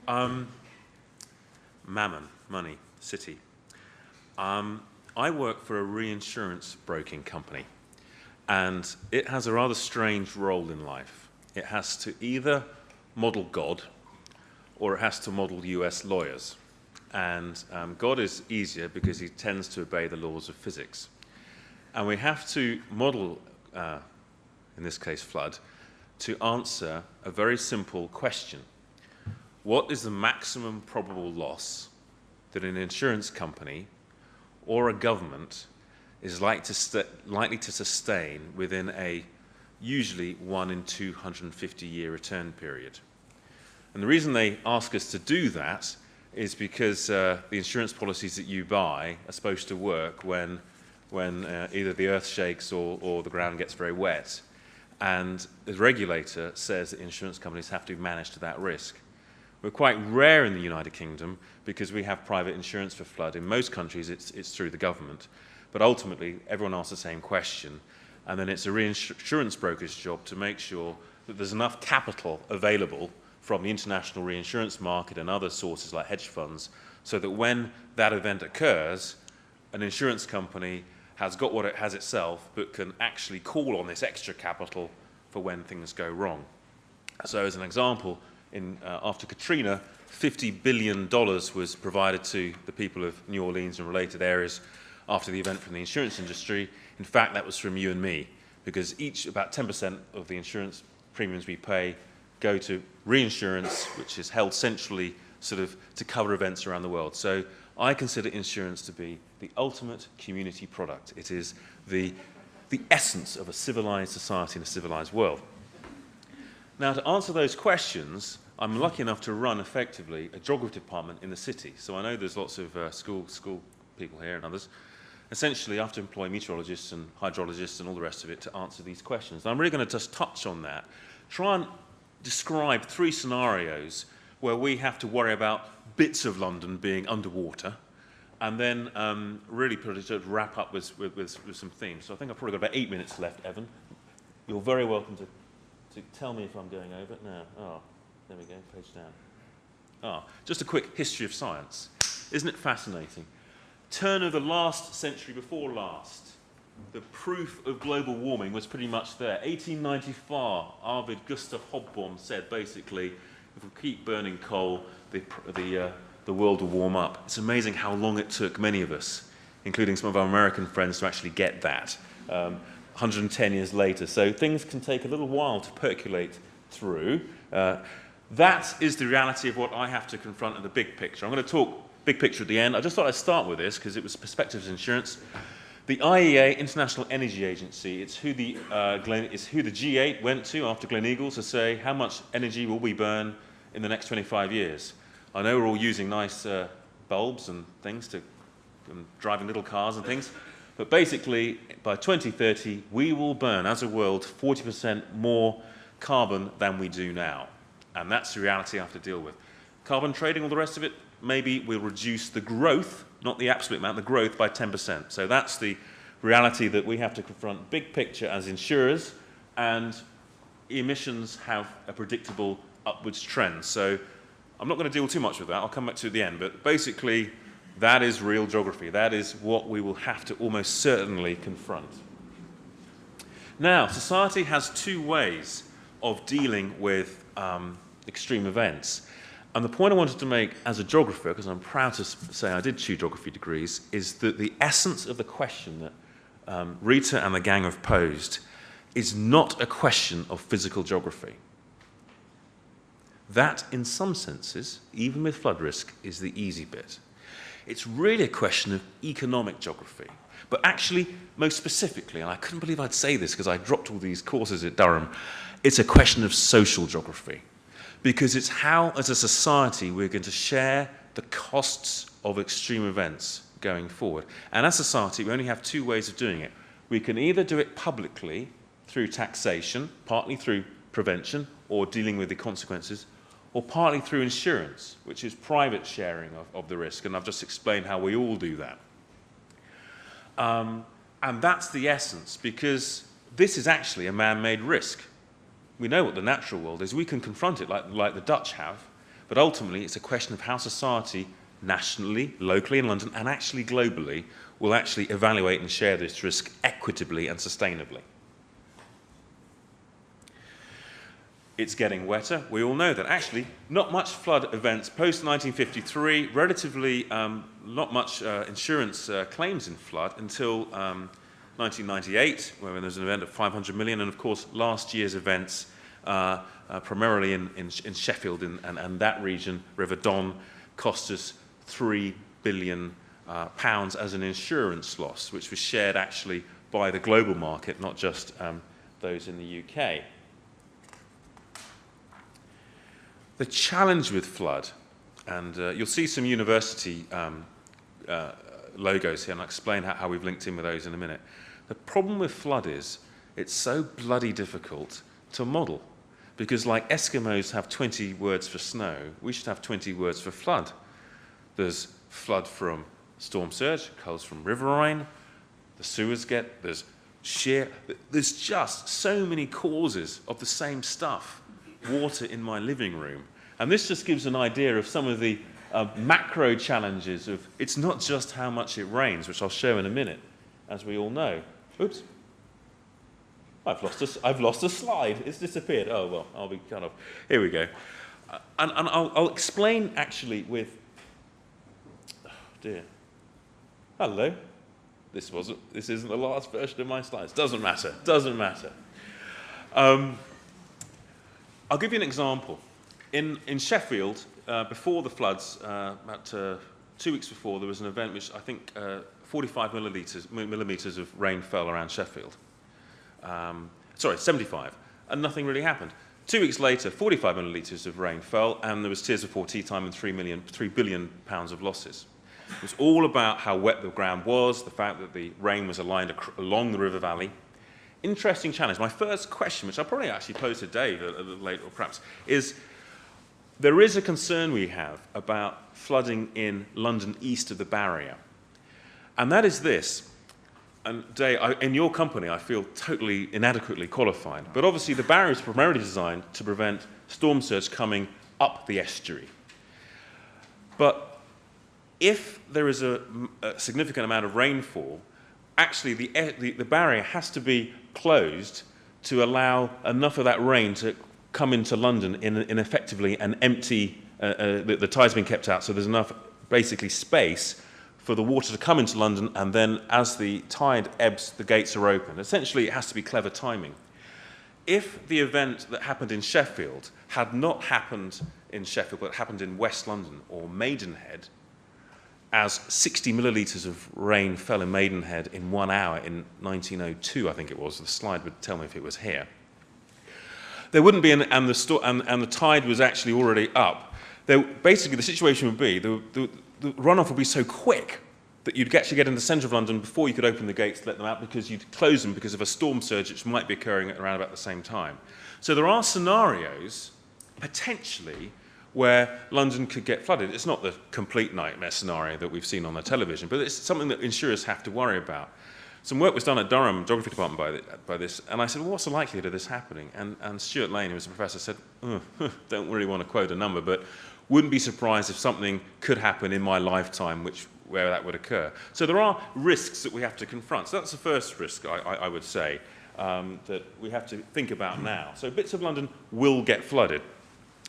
Mammon, money, city. I work for a reinsurance broking company, and it has a rather strange role in life. It has to either model God, or it has to model US lawyers. And God is easier because he tends to obey the laws of physics. And we have to model, in this case flood, to answer a very simple question. What is the maximum probable loss that an insurance company or a government is likely to sustain within a usually 1 in 250 year return period? And the reason they ask us to do that is because the insurance policies that you buy are supposed to work when either the earth shakes or the ground gets very wet. And the regulator says that insurance companies have to manage to that risk. We're quite rare in the United Kingdom because we have private insurance for flood. In most countries, it's through the government. But ultimately, everyone asks the same question. And then it's a reinsurance broker's job to make sure that there's enough capital available from the international reinsurance market and other sources like hedge funds, so that when that event occurs, an insurance company has got what it has itself, but can actually call on this extra capital for when things go wrong. So as an example, after Katrina, $50 billion was provided to the people of New Orleans and related areas after the event from the insurance industry. In fact, that was from you and me, because about 10% of the insurance premiums we pay go to reinsurance, which is held centrally sort of to cover events around the world. So I consider insurance to be the ultimate community product. It is the essence of a civilized society and a civilized world. Now, to answer those questions, I'm lucky enough to run effectively a geography department in the city. So I know there's lots of school people here and others. Essentially, I have to employ meteorologists and hydrologists and all the rest of it to answer these questions. And I'm really going to just touch on that, try and describe 3 scenarios where we have to worry about bits of London being underwater, and then really wrap up with some themes. So I think I've probably got about 8 minutes left, Evan. You're very welcome to tell me if I'm going over. No. Oh, there we go, page down. Just a quick history of science. Isn't it fascinating? Turn of the last century before last, the proof of global warming was pretty much there. 1894, Arvid Gustav Hobsbawm said basically, if we keep burning coal, the world will warm up. It's amazing how long it took many of us, including some of our American friends, to actually get that 110 years later. So things can take a little while to percolate through. That is the reality of what I have to confront in the big picture. I'm going to talk big picture at the end. I just thought I'd start with this because it was Perspectives Insurance. The IEA, International Energy Agency, it's who the G8 went to after Gleneagles to say how much energy will we burn in the next 25 years. I know we're all using nice bulbs and things and driving little cars and things, but basically by 2030 we will burn as a world 40% more carbon than we do now. And that's the reality I have to deal with. Carbon trading, all the rest of it, maybe we'll reduce the growth, not the absolute amount, the growth by 10%. So that's the reality that we have to confront big picture as insurers, and emissions have a predictable upwards trend. So I'm not going to deal too much with that. I'll come back to it at the end. But basically, that is real geography. That is what we will have to almost certainly confront. Now, society has 2 ways of dealing with extreme events. And the point I wanted to make as a geographer, because I'm proud to say I did 2 geography degrees, is that the essence of the question that Rita and the gang have posed is not a question of physical geography. That, in some senses, even with flood risk, is the easy bit. It's really a question of economic geography. But actually, most specifically, and I couldn't believe I'd say this because I dropped all these courses at Durham, it's a question of social geography. Because it's how, as a society, we're going to share the costs of extreme events going forward. And as a society, we only have 2 ways of doing it. We can either do it publicly through taxation, partly through prevention or dealing with the consequences, or partly through insurance, which is private sharing of the risk. And I've just explained how we all do that. And that's the essence, because this is actually a man-made risk. We know what the natural world is. We can confront it like the Dutch have, But ultimately, it's a question of how society, nationally, locally in London, and actually globally, will actually evaluate and share this risk equitably and sustainably. It's getting wetter. We all know that. Actually, not much flood events post-1953, relatively not much insurance claims in flood until 1998, when there was an event of 500 million, and of course last year's events, primarily in Sheffield and that region, River Don, cost us £3 billion as an insurance loss, which was shared actually by the global market, not just those in the UK. The challenge with flood, and you'll see some university logos here, and I'll explain how we've linked in with those in a minute. The problem with flood is it's so bloody difficult to model, because like Eskimos have 20 words for snow, we should have 20 words for flood. There's flood from storm surge, comes from riverine, the sewers get, there's just so many causes of the same stuff. Water in my living room. And this just gives an idea of some of the macro challenges of, it's not just how much it rains, which I'll show in a minute, as we all know. Oops. I've lost a slide. It's disappeared. Oh, well, I'll be cut off. Here we go. And I'll explain actually with, oh dear. Hello. This isn't the last version of my slides. Doesn't matter. I'll give you an example. In Sheffield, before the floods, about 2 weeks before, there was an event which I think 45 millimetres of rain fell around Sheffield. 75, and nothing really happened. 2 weeks later, 45 millilitres of rain fell, and there was tears before tea time and £3 billion of losses. It was all about how wet the ground was, the fact that the rain was aligned along the river valley. Interesting challenge. My first question, which I'll probably actually pose to Dave a little later, or perhaps, is there is a concern we have about flooding in London east of the barrier. And that is this. And Dave, in your company, I feel totally inadequately qualified. But obviously, the barrier is primarily designed to prevent storm surge coming up the estuary. But if there is a significant amount of rainfall, actually the barrier has to be closed to allow enough of that rain to come into London in effectively an empty, the tide's been kept out, so there's enough basically space for the water to come into London, and then as the tide ebbs, the gates are open. Essentially, it has to be clever timing. If the event that happened in Sheffield had not happened in Sheffield, but happened in West London or Maidenhead, as 60 millilitres of rain fell in Maidenhead in 1 hour in 1902, I think it was. The slide would tell me if it was here. There wouldn't be, and the tide was actually already up. Basically, the situation would be, the runoff would be so quick that you'd actually get in the centre of London before you could open the gates to let them out, because you'd close them because of a storm surge which might be occurring at around about the same time. So there are scenarios, potentially, where London could get flooded. It's not the complete nightmare scenario that we've seen on the television, but it's something that insurers have to worry about. Some work was done at Durham Geography Department by this, and I said, well, what's the likelihood of this happening? And Stuart Lane, who was a professor, said, don't really want to quote a number, but wouldn't be surprised if something could happen in my lifetime where that would occur. So there are risks that we have to confront. So that's the first risk, I would say, that we have to think about now. So bits of London will get flooded.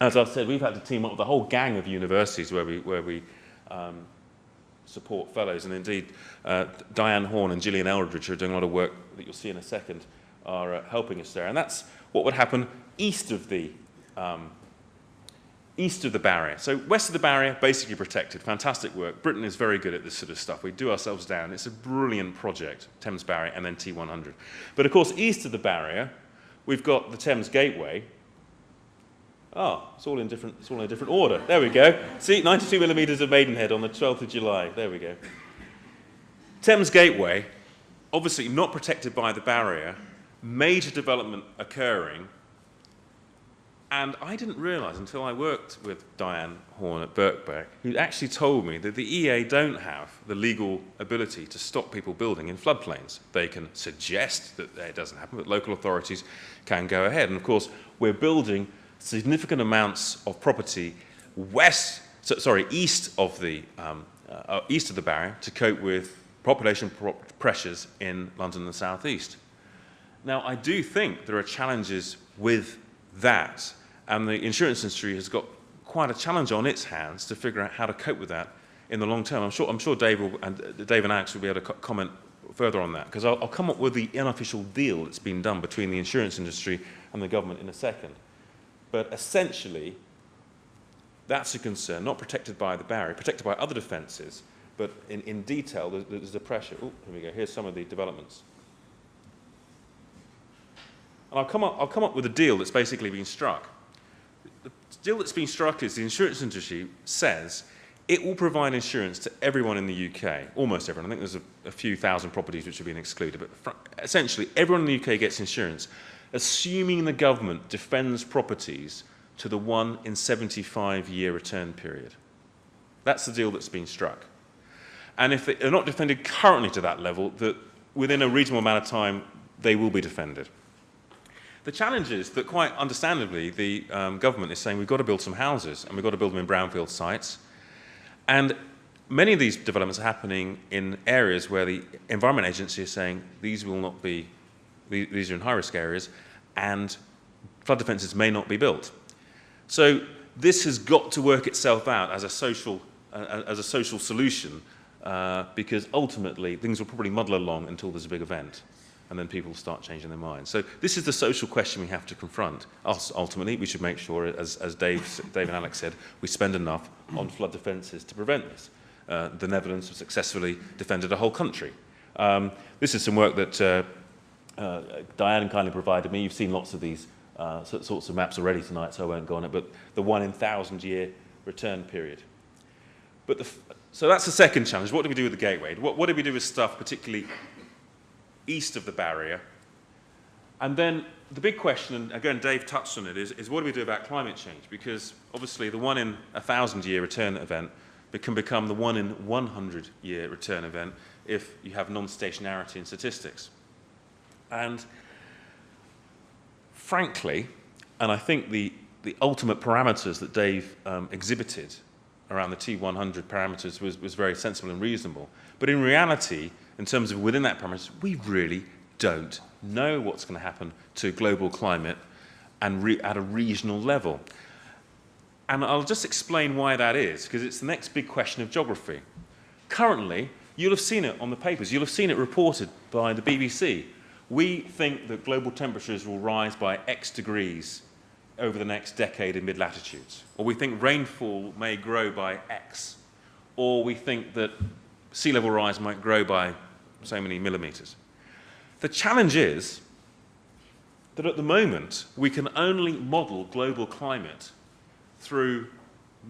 As I've said, we've had to team up with a whole gang of universities where we support fellows, and indeed Diane Horn and Gillian Eldridge, who are doing a lot of work that you'll see in a second, are helping us there. And that's what would happen east of the barrier. So west of the barrier, basically protected. Fantastic work. Britain is very good at this sort of stuff. We do ourselves down. It's a brilliant project, Thames Barrier and then T100. But of course, east of the barrier, we've got the Thames Gateway. Oh, it's all in a different order. There we go. See, 92 millimetres of Maidenhead on the 12th of July. There we go. Thames Gateway, obviously not protected by the barrier, major development occurring, and I didn't realise until I worked with Diane Horn at Birkbeck, who actually told me that the EA don't have the legal ability to stop people building in floodplains. They can suggest that it doesn't happen, but local authorities can go ahead. And of course, we're building significant amounts of property east of the barrier to cope with population pressures in London and the South East. Now, I do think there are challenges with that, and the insurance industry has got quite a challenge on its hands to figure out how to cope with that in the long term. I'm sure Dave and Alex will be able to comment further on that, because I'll come up with the unofficial deal that's been done between the insurance industry and the government in a second. But essentially, that's a concern, not protected by the barrier, protected by other defences, but in detail, there's the pressure. Oh, here we go. Here's some of the developments. And I'll come up with a deal that's basically been struck. The deal that's been struck is the insurance industry says it will provide insurance to everyone in the UK, almost everyone. I think there's a few thousand properties which have been excluded, but essentially everyone in the UK gets insurance, assuming the government defends properties to the 1 in 75-year return period. That's the deal that's been struck. And if they're not defended currently to that level, that within a reasonable amount of time, they will be defended. The challenge is that, quite understandably, the government is saying we've got to build some houses, and we've got to build them in brownfield sites. And many of these developments are happening in areas where the Environment Agency is saying these will not be, these are in high-risk areas, and flood defences may not be built. So this has got to work itself out as a social solution, because ultimately things will probably muddle along until there's a big event, and then people start changing their minds. So this is the social question we have to confront. Ultimately, we should make sure, as Dave and Alex said, we spend enough on flood defences to prevent this. The Netherlands have successfully defended a whole country. This is some work that Diane kindly provided me. You've seen lots of these sorts of maps already tonight, so I won't go on it, but the 1 in 1,000-year return period. So that's the second challenge. What do we do with the gateway? What do we do with stuff particularly east of the barrier? And then the big question, and again Dave touched on it, is what do we do about climate change? Because obviously the 1 in 1,000-year return event can become the 1 in 100-year return event if you have non-stationarity in statistics. And frankly, and I think the ultimate parameters that Dave exhibited around the T100 parameters was very sensible and reasonable. But in reality, in terms of within that parameters, we really don't know what's going to happen to global climate and at a regional level. And I'll just explain why that is, because it's the next big question of geography. Currently, you'll have seen it on the papers, you'll have seen it reported by the BBC. We think that global temperatures will rise by X degrees over the next decade in mid-latitudes. Or we think rainfall may grow by X. Or we think that sea level rise might grow by so many millimetres. The challenge is that at the moment, we can only model global climate through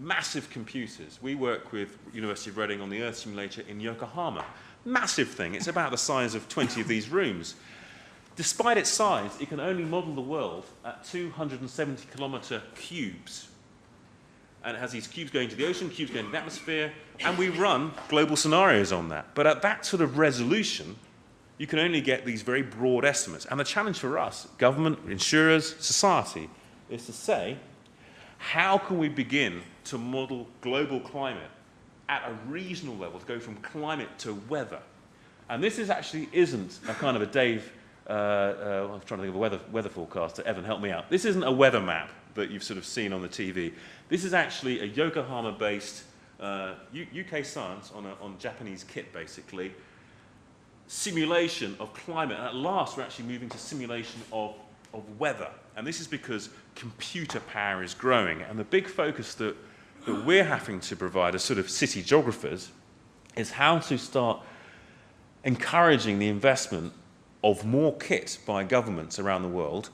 massive computers. We work with University of Reading on the Earth simulator in Yokohama. Massive thing. It's about the size of 20 of these rooms. Despite its size, it can only model the world at 270 kilometre cubes. And it has these cubes going to the ocean, cubes going to the atmosphere, and we run global scenarios on that. But at that sort of resolution, you can only get these very broad estimates. And the challenge for us, government, insurers, society, is to say, how can we begin to model global climate at a regional level, to go from climate to weather? And this isn't a kind of a Dave, I'm trying to think of a weather forecaster. Evan, help me out. This isn't a weather map that you've sort of seen on the TV. This is actually a Yokohama-based UK science on Japanese kit, basically, simulation of climate. And at last, we're actually moving to simulation of weather. And this is because computer power is growing. And the big focus that we're having to provide as sort of city geographers is how to start encouraging the investment of more kit by governments around the world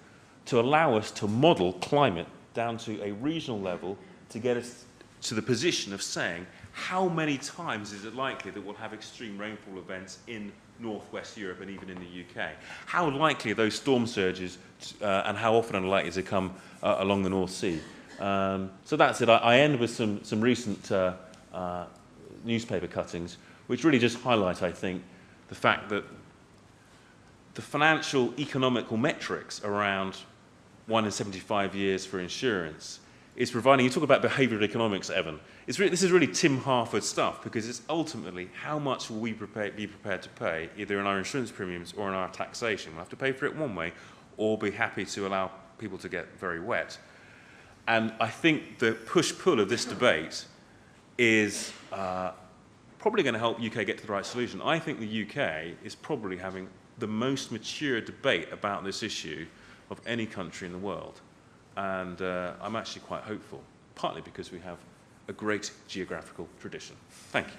to allow us to model climate down to a regional level to get us to the position of saying how many times is it likely that we'll have extreme rainfall events in northwest Europe and even in the UK? How likely are those storm surges and how often are they likely to come along the North Sea? So that's it. I end with some recent newspaper cuttings which really just highlight, I think, the fact that the financial economical metrics around 1 in 75 years for insurance is providing, you talk about behavioural economics, Evan, this is really Tim Harford stuff, because it's ultimately how much will we be prepared to pay, either in our insurance premiums or in our taxation. We'll have to pay for it one way, or be happy to allow people to get very wet. And I think the push-pull of this debate is probably going to help UK get to the right solution. I think the UK is probably having the most mature debate about this issue of any country in the world. And I'm actually quite hopeful, partly because we have a great geographical tradition. Thank you.